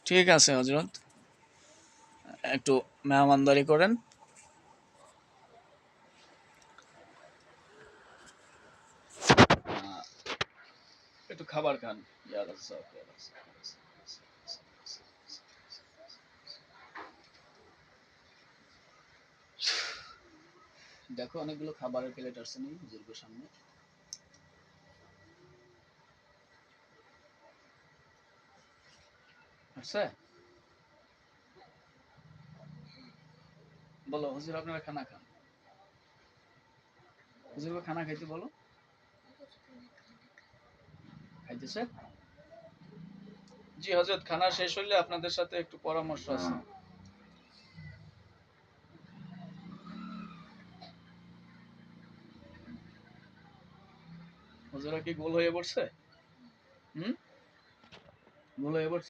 ঠিক আছে হজরত, একটু মেহমানদারি করেন। একটু খাবার খান। ইয়া রাজ্জাক, ইয়া রাজ্জাক। দেখো অনেকগুলো খাবারের প্লেট আসছে নি হুজুরের সামনে। আসছে? বলো হুজুর আপনারা খানা খান। হুজুরকে খানা খাইতে বলো। খাইতেছে? জি হযরত, খানা শেষ হইলে আপনাদের সাথে একটু পরামর্শ আছে। হুজুরা কি গোল হয়ে পড়ছে? হুম? গোল হয়ে পড়ছে?